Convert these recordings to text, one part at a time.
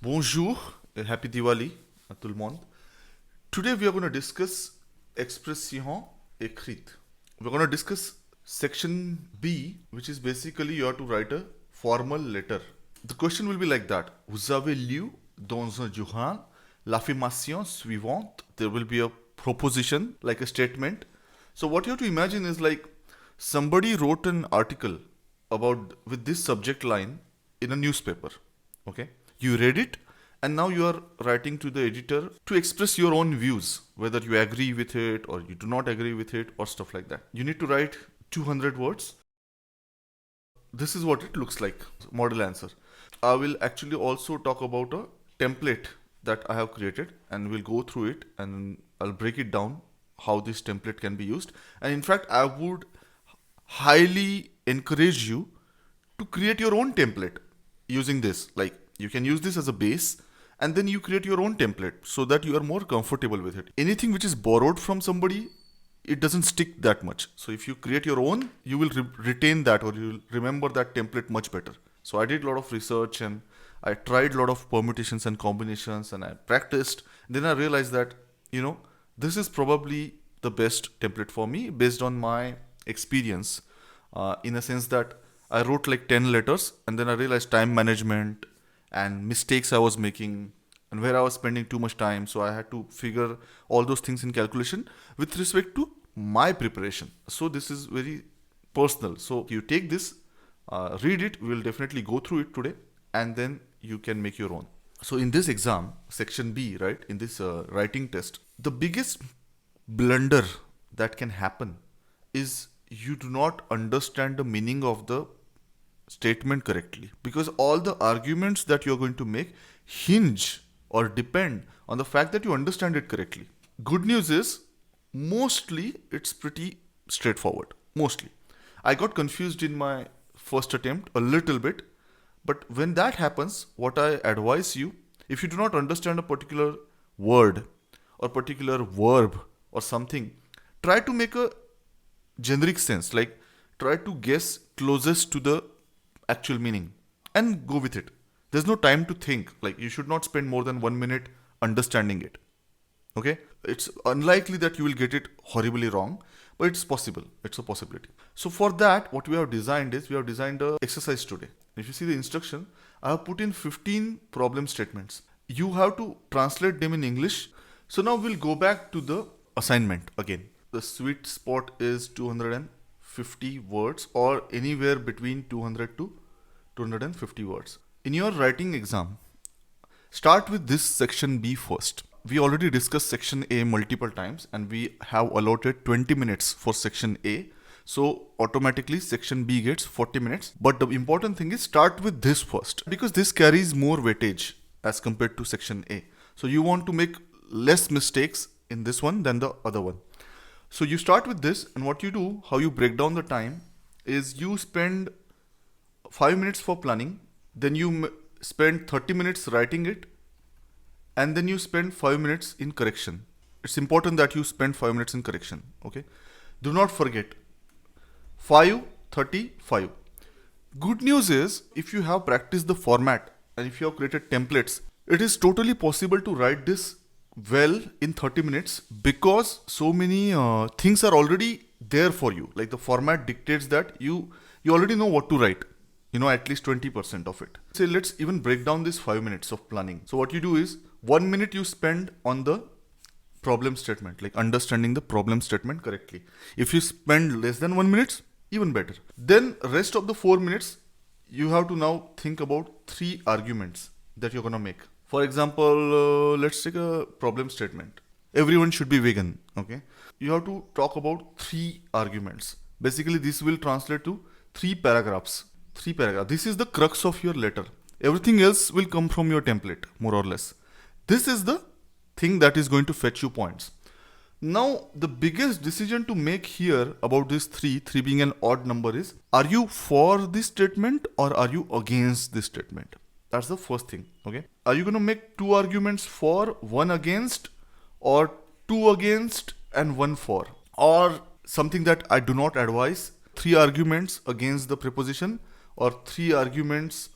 Bonjour et happy Diwali à tout le monde. Today we are going to discuss expression écrite. We're going to discuss section B, which is basically you have to write a formal letter. The question will be like that. Vous avez lu dans un journal l'affirmation suivante. There will be a proposition, like a statement. So what you have to imagine is like somebody wrote an article about with this subject line in a newspaper. Okay, you read it and now you are writing to the editor to express your own views, whether you agree with it or you do not agree with it or stuff like that. You need to write 200 words. This is what it looks like, model answer. I will actually also talk about a template that I have created, and we'll go through it and I'll break it down how this template can be used. And in fact, I would highly encourage you to create your own template using this. Like, you can use this as a base and then you create your own template so that you are more comfortable with it. Anything which is borrowed from somebody, it doesn't stick that much. So if you create your own, you will retain that, or you will remember that template much better. So I did a lot of research and I tried a lot of permutations and combinations and I practiced. Then I realized that, this is probably the best template for me based on my experience, in a sense that I wrote like 10 letters and then I realized time management and mistakes I was making and where I was spending too much time. So I had to figure all those things in calculation with respect to my preparation. So this is very personal. So you take this, read it. We will definitely go through it today and then you can make your own. So in this exam, section B, right, in this writing test, the biggest blunder that can happen is you do not understand the meaning of the statement correctly, because all the arguments that you're going to make hinge or depend on the fact that you understand it correctly. Good news is mostly it's pretty straightforward. Mostly. I got confused in my first attempt a little bit, but when that happens, what I advise you, if you do not understand a particular word or particular verb or something, try to make a generic sense, like try to guess closest to the actual meaning and go with it. There's no time to think. Like, you should not spend more than 1 minute understanding it. Okay, it's unlikely that you will get it horribly wrong, but it's possible. It's a possibility. So for that, what we have designed is we have designed a exercise today. If you see the instruction, I have put in 15 problem statements. You have to translate them in English. So now we'll go back to the assignment again. The sweet spot is 250 words or anywhere between 200 to 250 words. In your writing exam, start with this section B first. We already discussed section A multiple times and we have allotted 20 minutes for section A. So automatically section B gets 40 minutes. But the important thing is start with this first, because this carries more weightage as compared to section A. So you want to make less mistakes in this one than the other one. So you start with this, and what you do, how you break down the time is you spend 5 minutes for planning, then you spend 30 minutes writing it, and then you spend 5 minutes in correction. It's important that you spend 5 minutes in correction. Okay, do not forget 5, 30, 5. Good news is, if you have practiced the format and if you have created templates, it is totally possible to write this well in 30 minutes, because so many things are already there for you. Like, the format dictates that you already know what to write, at least 20% of it. So let's even break down this 5 minutes of planning. So what you do is 1 minute you spend on the problem statement, like understanding the problem statement correctly. If you spend less than 1 minute, even better. Then rest of the 4 minutes you have to now think about 3 arguments that you're gonna make. For example, let's take a problem statement. Everyone should be vegan. Okay, you have to talk about 3 arguments. Basically, this will translate to 3 paragraphs. 3 paragraphs. This is the crux of your letter. Everything else will come from your template, more or less. This is the thing that is going to fetch you points. Now, the biggest decision to make here about this 3 being an odd number is, are you for this statement or are you against this statement? That's the first thing. Okay, are you going to make 2 arguments for, 1 against, or 2 against and 1 for? Or something that I do not advise, 3 arguments against the preposition or 3 arguments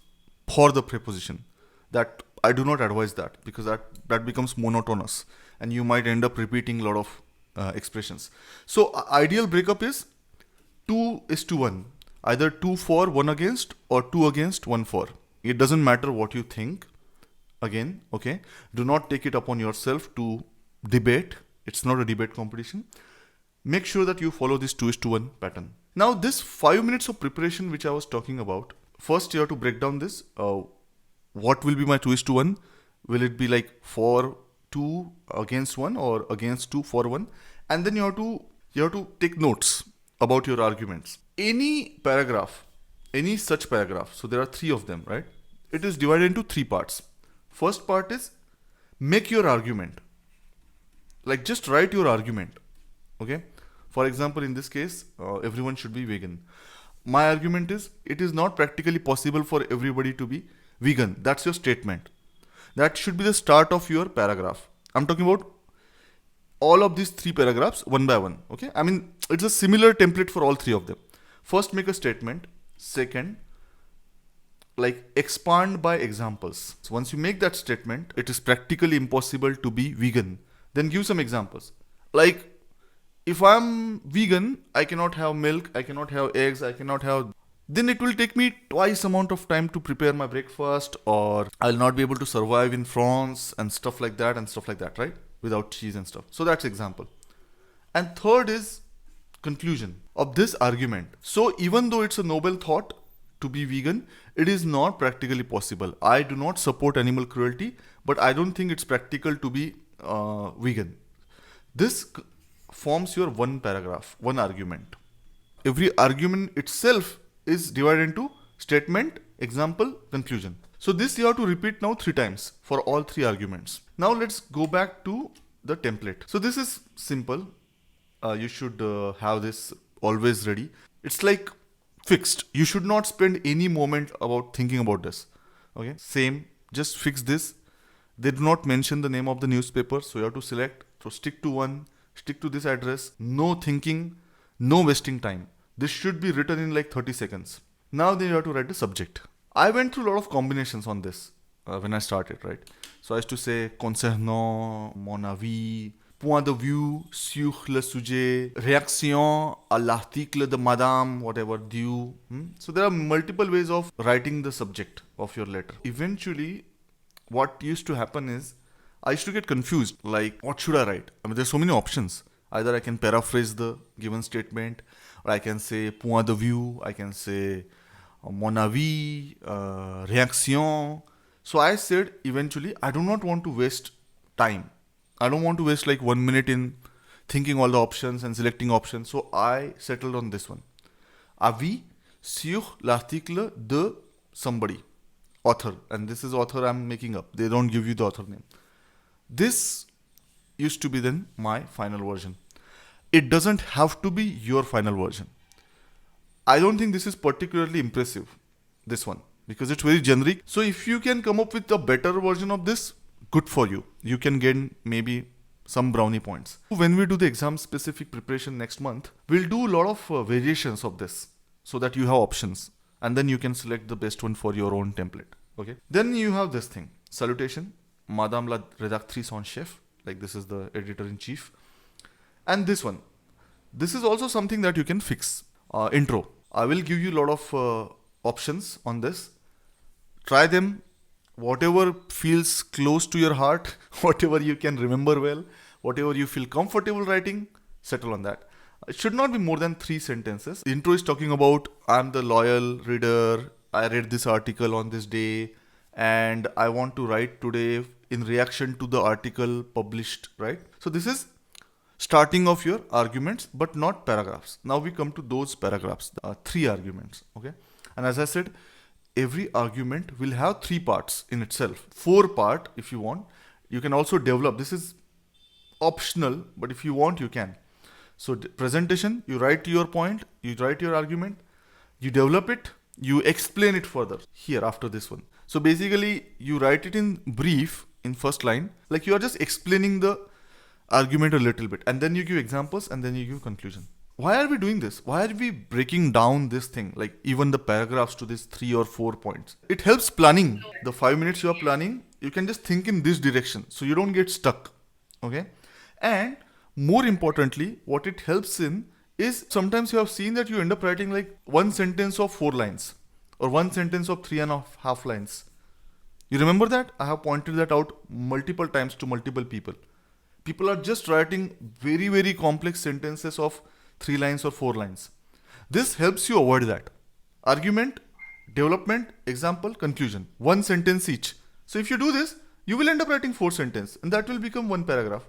for the preposition. That I do not advise that, because that becomes monotonous and you might end up repeating a lot of expressions. So ideal breakup is 2 is to 1. Either 2 for, 1 against, or 2 against, 1 for. It doesn't matter what you think. Again, okay? Do not take it upon yourself to debate. It's not a debate competition. Make sure that you follow this 2 is to 1 pattern. Now, this 5 minutes of preparation which I was talking about, first you have to break down this. What will be my 2 is to 1? Will it be like for 2 against 1 or against 2 for 1? And then you have to take notes about your arguments. Any paragraph, any such paragraph, so there are 3 of them, right? It is divided into 3 parts. First part is make your argument. Like just write your argument. Okay? For example, in this case, everyone should be vegan. My argument is it is not practically possible for everybody to be vegan. That's your statement. That should be the start of your paragraph. I'm talking about all of these 3 paragraphs one by one. Okay? I mean, it's a similar template for all 3 of them. First, make a statement. Second, like expand by examples. So once you make that statement, it is practically impossible to be vegan. Then give some examples. Like, if I'm vegan, I cannot have milk, I cannot have eggs, I cannot have... Then it will take me twice amount of time to prepare my breakfast, or I'll not be able to survive in France and stuff like that, right? Without cheese and stuff. So that's example. And third is conclusion of this argument. So even though it's a noble thought to be vegan, it is not practically possible. I do not support animal cruelty, but I don't think it's practical to be vegan. This forms your one paragraph, one argument. Every argument itself is divided into statement, example, conclusion. So this you have to repeat now 3 times for all 3 arguments. Now let's go back to the template. So this is simple. You should have this always ready. It's like fixed. You should not spend any moment about thinking about this. Okay, same, just fix this. They do not mention the name of the newspaper, so you have to select. So stick to one, stick to this address. No thinking, no wasting time. This should be written in like 30 seconds. Now then you have to write the subject. I went through a lot of combinations on this when I started, right? So I used to say concernant mon avis, point de vue sur le sujet, réaction à l'article de madame, whatever, due. So there are multiple ways of writing the subject of your letter. Eventually, what used to happen is I used to get confused, like what should I write? I mean, there's so many options. Either I can paraphrase the given statement, or I can say point de vue, I can say mon avis, réaction. So I said eventually, I do not want to waste time. I don't want to waste like 1 minute in thinking all the options and selecting options. So I settled on this one. Avis sur l'article de somebody. Author. And this is author I'm making up. They don't give you the author name. This used to be then my final version. It doesn't have to be your final version. I don't think this is particularly impressive, this one, because it's very generic. So if you can come up with a better version of this, good for you. You can gain maybe some brownie points. When we do the exam specific preparation next month, we'll do a lot of variations of this so that you have options, and then you can select the best one for your own template. Okay. Then you have this thing. Salutation. Madame la rédactrice en chef. Like this is the editor in chief. And this one. This is also something that you can fix. Intro. I will give you a lot of options on this. Try them. Whatever feels close to your heart, whatever you can remember well, whatever you feel comfortable writing, settle on that. It should not be more than 3 sentences. The intro is talking about I'm the loyal reader. I read this article on this day and I want to write today in reaction to the article published, right? So this is starting of your arguments, but not paragraphs. Now we come to those paragraphs, 3 arguments, okay? And as I said, every argument will have 3 parts in itself. 4 part if you want. You can also develop. This is optional, but if you want, you can. So presentation, you write your point, you write your argument, you develop it, you explain it further here after this one. So basically, you write it in brief in first line, like you are just explaining the argument a little bit, and then you give examples, and then you give conclusion. Why are we doing this? Why are we breaking down this thing, like even the paragraphs to these 3 or 4 points? It helps planning. The 5 minutes you are planning, you can just think in this direction so you don't get stuck. Okay. And more importantly, what it helps in is sometimes you have seen that you end up writing like one sentence of 4 lines or one sentence of 3.5 lines. You remember that? I have pointed that out multiple times to multiple people. People are just writing very, very complex sentences of 3 lines or 4 lines. This helps you avoid that. Argument, development, example, conclusion. One sentence each. So if you do this, you will end up writing 4 sentences and that will become 1 paragraph.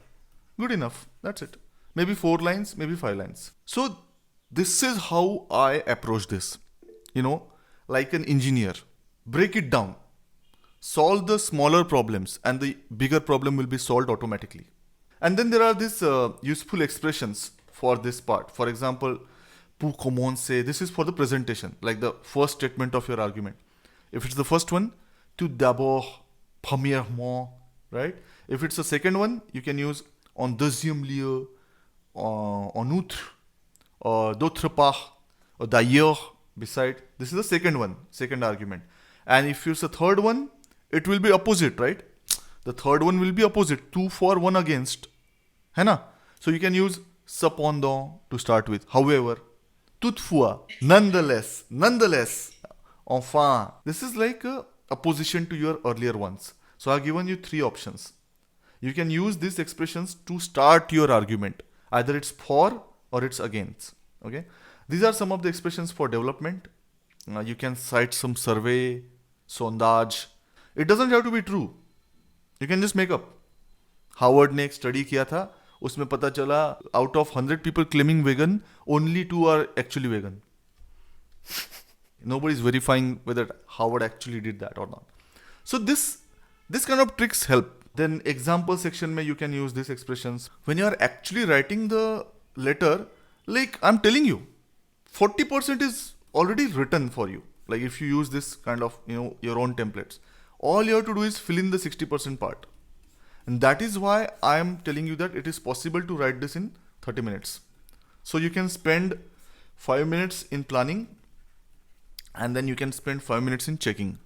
Good enough. That's it. Maybe 4 lines, maybe 5 lines. So this is how I approach this. Like an engineer. Break it down. Solve the smaller problems and the bigger problem will be solved automatically. And then there are these useful expressions for this part. For example, pour commencer, this is for the presentation, like the first statement of your argument. If it's the first one, tout d'abord, premièrement, right? If it's the second one, you can use en deuxième lieu, en outre, d'autre part, or d'ailleurs, beside. This is the second one, second argument. And if it's the third one, it will be opposite, right? The third one will be opposite, 2 for, 1 against. है ना? So you can use cependant to start with. However, toutefois, nonetheless, enfin. This is like a opposition to your earlier ones. So I've given you 3 options. You can use these expressions to start your argument. Either it's for or it's against. Okay. These are some of the expressions for development. You can cite some survey, sondage. It doesn't have to be true. You can just make up. Harvard ने एक study किया था, उसमें पता चला out of 100 people claiming vegan, only 2 are actually vegan. Nobody is verifying whether Harvard actually did that or not. So this kind of tricks help. Then example section mein you can use these expressions. When you are actually writing the letter, like I'm telling you, 40% is already written for you. Like if you use this kind of, your own templates. All you have to do is fill in the 60% part. And that is why I am telling you that it is possible to write this in 30 minutes. So you can spend 5 minutes in planning and then you can spend 5 minutes in checking.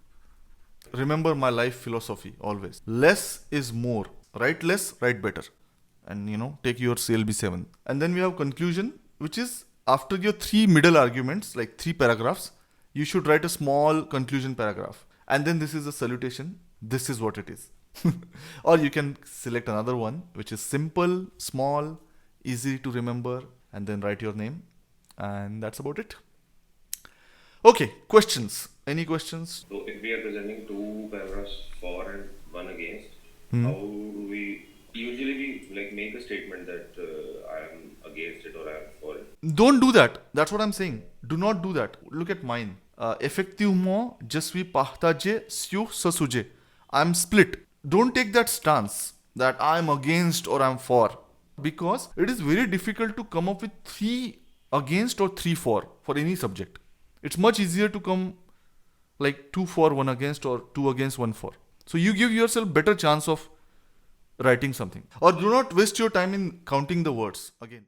Remember my life philosophy always. Less is more. Write less, write better. And take your CLB7. And then we have conclusion, which is after your 3 middle arguments, like 3 paragraphs, you should write a small conclusion paragraph. And then this is a salutation. This is what it is. Or you can select another one, which is simple, small, easy to remember, and then write your name. And that's about it. Okay, questions. Any questions? So if we are presenting 2 paragraphs for and 1 against, how do we usually make a statement that I am against it or I am for it? Don't do that. That's what I'm saying. Do not do that. Look at mine. Effectivement, je suis partagé sur ce sujet. I'm split. Don't take that stance that I'm against or I'm for, because it is very difficult to come up with 3 against or 3 for any subject. It's much easier to come like 2 for, 1 against, or 2 against, 1 for. So you give yourself better chance of writing something. Or do not waste your time in counting the words again.